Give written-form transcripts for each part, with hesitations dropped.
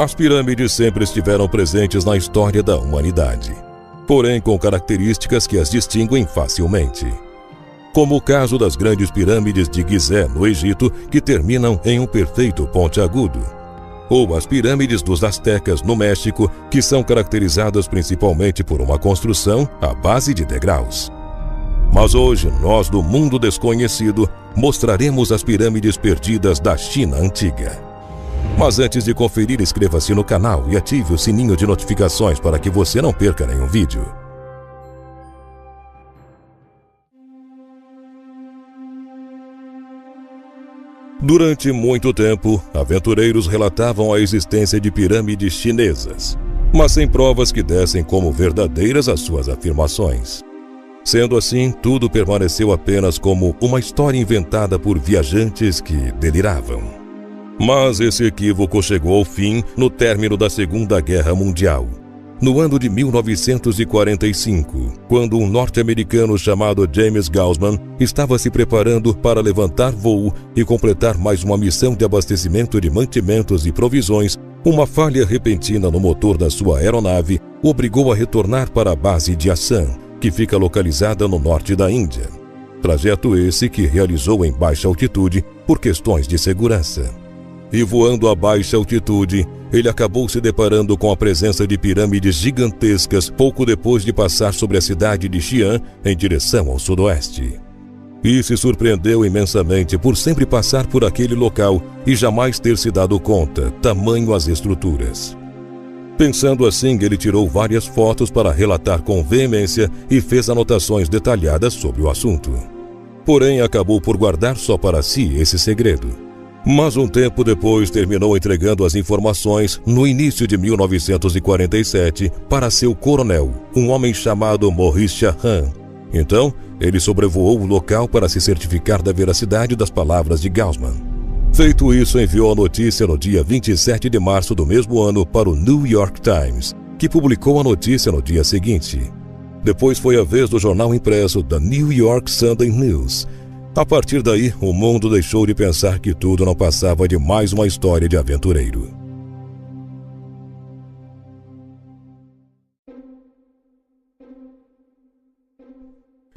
As pirâmides sempre estiveram presentes na história da humanidade, porém com características que as distinguem facilmente. Como o caso das grandes pirâmides de Gizé, no Egito, que terminam em um perfeito pontiagudo, ou as pirâmides dos Aztecas, no México, que são caracterizadas principalmente por uma construção à base de degraus. Mas hoje, nós do mundo desconhecido, mostraremos as pirâmides perdidas da China antiga. Mas antes de conferir, inscreva-se no canal e ative o sininho de notificações para que você não perca nenhum vídeo. Durante muito tempo, aventureiros relatavam a existência de pirâmides chinesas, mas sem provas que dessem como verdadeiras as suas afirmações. Sendo assim, tudo permaneceu apenas como uma história inventada por viajantes que deliravam. Mas esse equívoco chegou ao fim no término da Segunda Guerra Mundial, no ano de 1945, quando um norte-americano chamado James Gaussman estava se preparando para levantar voo e completar mais uma missão de abastecimento de mantimentos e provisões, uma falha repentina no motor da sua aeronave o obrigou a retornar para a base de Assam, que fica localizada no norte da Índia. Trajeto esse que realizou em baixa altitude por questões de segurança. E voando a baixa altitude, ele acabou se deparando com a presença de pirâmides gigantescas pouco depois de passar sobre a cidade de Xi'an em direção ao sudoeste. E se surpreendeu imensamente por sempre passar por aquele local e jamais ter se dado conta, tamanho as estruturas. Pensando assim, ele tirou várias fotos para relatar com veemência e fez anotações detalhadas sobre o assunto. Porém, acabou por guardar só para si esse segredo. Mas um tempo depois terminou entregando as informações, no início de 1947, para seu coronel, um homem chamado Maurice Chahan. Então, ele sobrevoou o local para se certificar da veracidade das palavras de Gaussman. Feito isso, enviou a notícia no dia 27 de março do mesmo ano para o New York Times, que publicou a notícia no dia seguinte. Depois foi a vez do jornal impresso The New York Sunday News. A partir daí, o mundo deixou de pensar que tudo não passava de mais uma história de aventureiro.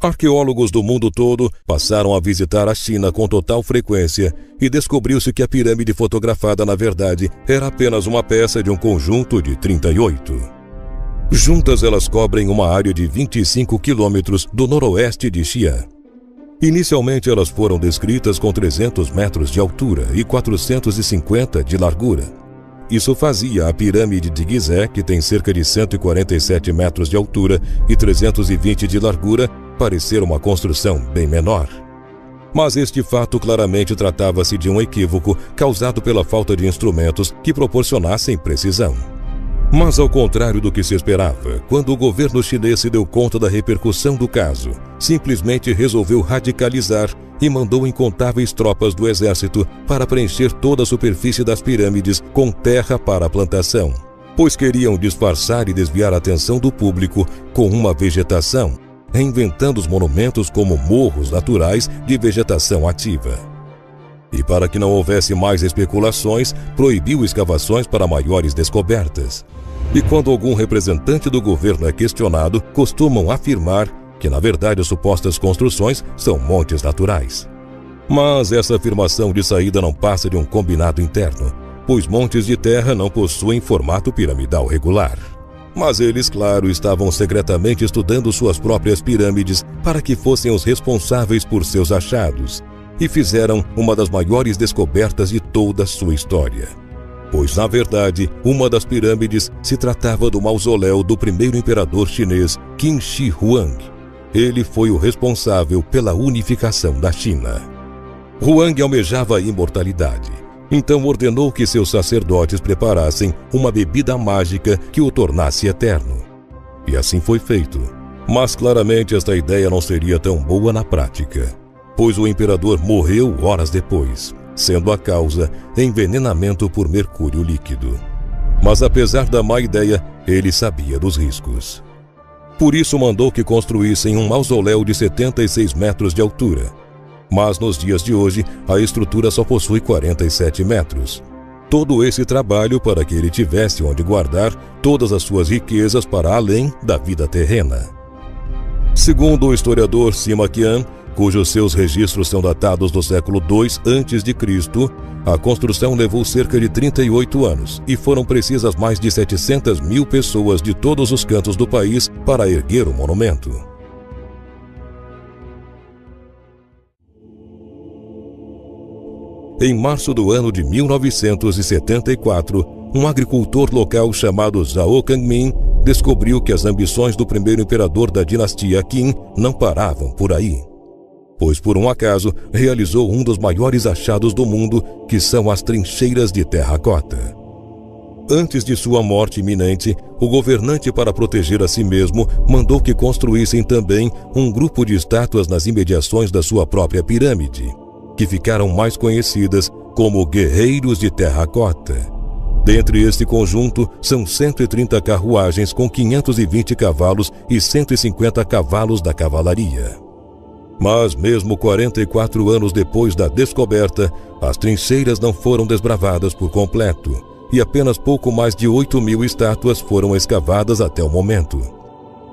Arqueólogos do mundo todo passaram a visitar a China com total frequência e descobriu-se que a pirâmide fotografada, na verdade, era apenas uma peça de um conjunto de 38. Juntas, elas cobrem uma área de 25 quilômetros do noroeste de Xi'an. Inicialmente, elas foram descritas com 300 metros de altura e 450 de largura. Isso fazia a pirâmide de Gizé, que tem cerca de 147 metros de altura e 320 de largura, parecer uma construção bem menor. Mas este fato claramente tratava-se de um equívoco causado pela falta de instrumentos que proporcionassem precisão. Mas ao contrário do que se esperava, quando o governo chinês se deu conta da repercussão do caso, simplesmente resolveu radicalizar e mandou incontáveis tropas do exército para preencher toda a superfície das pirâmides com terra para a plantação, pois queriam disfarçar e desviar a atenção do público com uma vegetação, reinventando os monumentos como morros naturais de vegetação ativa. E para que não houvesse mais especulações, proibiu escavações para maiores descobertas. E quando algum representante do governo é questionado, costumam afirmar que, na verdade, as supostas construções são montes naturais. Mas essa afirmação de saída não passa de um combinado interno, pois montes de terra não possuem formato piramidal regular. Mas eles, claro, estavam secretamente estudando suas próprias pirâmides para que fossem os responsáveis por seus achados, e fizeram uma das maiores descobertas de toda a sua história. Pois, na verdade, uma das pirâmides se tratava do mausoléu do primeiro imperador chinês, Qin Shi Huang. Ele foi o responsável pela unificação da China. Huang almejava a imortalidade, então ordenou que seus sacerdotes preparassem uma bebida mágica que o tornasse eterno. E assim foi feito. Mas claramente esta ideia não seria tão boa na prática, pois o imperador morreu horas depois, sendo a causa envenenamento por mercúrio líquido. Mas apesar da má ideia, ele sabia dos riscos. Por isso mandou que construíssem um mausoléu de 76 metros de altura. Mas nos dias de hoje, a estrutura só possui 47 metros. todo esse trabalho para que ele tivesse onde guardar todas as suas riquezas para além da vida terrena. Segundo o historiador Sima Qian, cujos seus registros são datados do século II a.C., a construção levou cerca de 38 anos e foram precisas mais de 700 mil pessoas de todos os cantos do país para erguer o monumento. Em março do ano de 1974, um agricultor local chamado Zhao Kangmin descobriu que as ambições do primeiro imperador da dinastia Qin não paravam por aí, pois por um acaso realizou um dos maiores achados do mundo, que são as trincheiras de terracota. Antes de sua morte iminente, o governante, para proteger a si mesmo, mandou que construíssem também um grupo de estátuas nas imediações da sua própria pirâmide, que ficaram mais conhecidas como Guerreiros de Terracota. Dentre este conjunto, são 130 carruagens com 520 cavalos e 150 cavalos da cavalaria. Mas mesmo 44 anos depois da descoberta, as trincheiras não foram desbravadas por completo, e apenas pouco mais de 8.000 estátuas foram escavadas até o momento,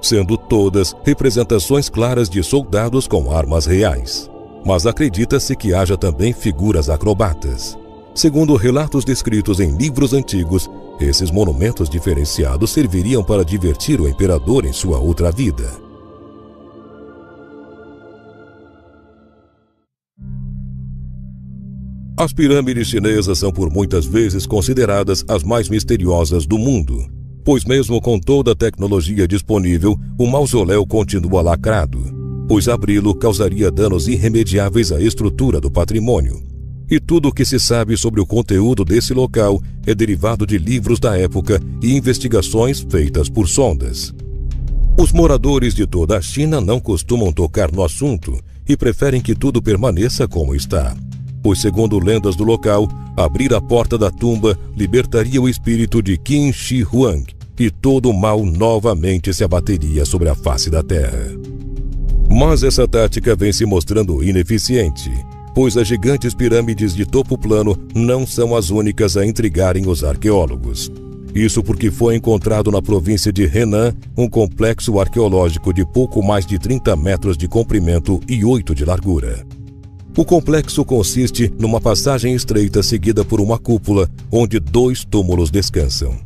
sendo todas representações claras de soldados com armas reais. Mas acredita-se que haja também figuras acrobatas. Segundo relatos descritos em livros antigos, esses monumentos diferenciados serviriam para divertir o imperador em sua outra vida. As pirâmides chinesas são por muitas vezes consideradas as mais misteriosas do mundo, pois mesmo com toda a tecnologia disponível, o mausoléu continua lacrado, pois abri-lo causaria danos irremediáveis à estrutura do patrimônio. E tudo o que se sabe sobre o conteúdo desse local é derivado de livros da época e investigações feitas por sondas. Os moradores de toda a China não costumam tocar no assunto e preferem que tudo permaneça como está, pois, segundo lendas do local, abrir a porta da tumba libertaria o espírito de Qin Shi Huang e todo o mal novamente se abateria sobre a face da terra. Mas essa tática vem se mostrando ineficiente, pois as gigantes pirâmides de topo plano não são as únicas a intrigarem os arqueólogos. Isso porque foi encontrado na província de Henan um complexo arqueológico de pouco mais de 30 metros de comprimento e 8 de largura. O complexo consiste numa passagem estreita seguida por uma cúpula, onde 2 túmulos descansam.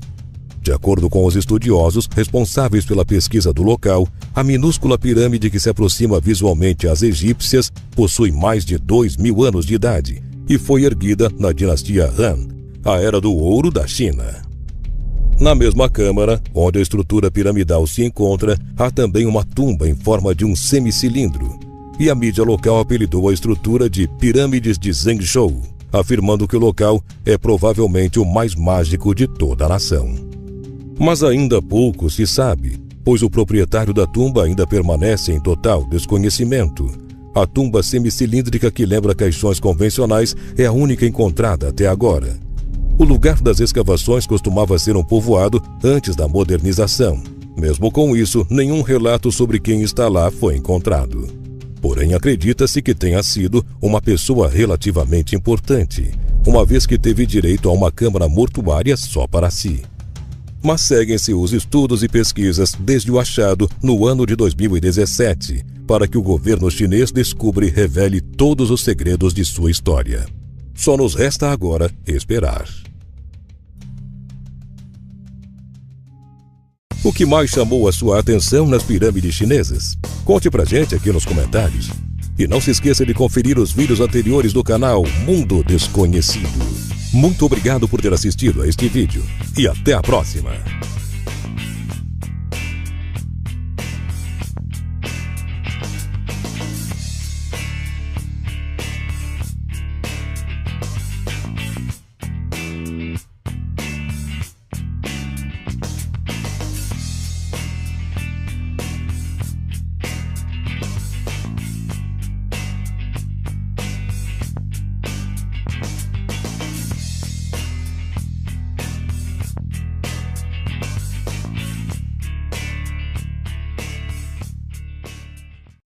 De acordo com os estudiosos responsáveis pela pesquisa do local, a minúscula pirâmide, que se aproxima visualmente às egípcias, possui mais de 2.000 anos de idade e foi erguida na dinastia Han, a era do ouro da China. Na mesma câmara, onde a estrutura piramidal se encontra, há também uma tumba em forma de um semicilindro, e a mídia local apelidou a estrutura de Pirâmides de Zhengzhou, afirmando que o local é provavelmente o mais mágico de toda a nação. Mas ainda pouco se sabe, pois o proprietário da tumba ainda permanece em total desconhecimento. A tumba semicilíndrica, que lembra caixões convencionais, é a única encontrada até agora. O lugar das escavações costumava ser um povoado antes da modernização. Mesmo com isso, nenhum relato sobre quem está lá foi encontrado. Porém, acredita-se que tenha sido uma pessoa relativamente importante, uma vez que teve direito a uma câmara mortuária só para si. Mas seguem-se os estudos e pesquisas desde o achado no ano de 2017, para que o governo chinês descubra e revele todos os segredos de sua história. Só nos resta agora esperar. O que mais chamou a sua atenção nas pirâmides chinesas? Conte pra gente aqui nos comentários. E não se esqueça de conferir os vídeos anteriores do canal Mundo Desconhecido. Muito obrigado por ter assistido a este vídeo e até a próxima!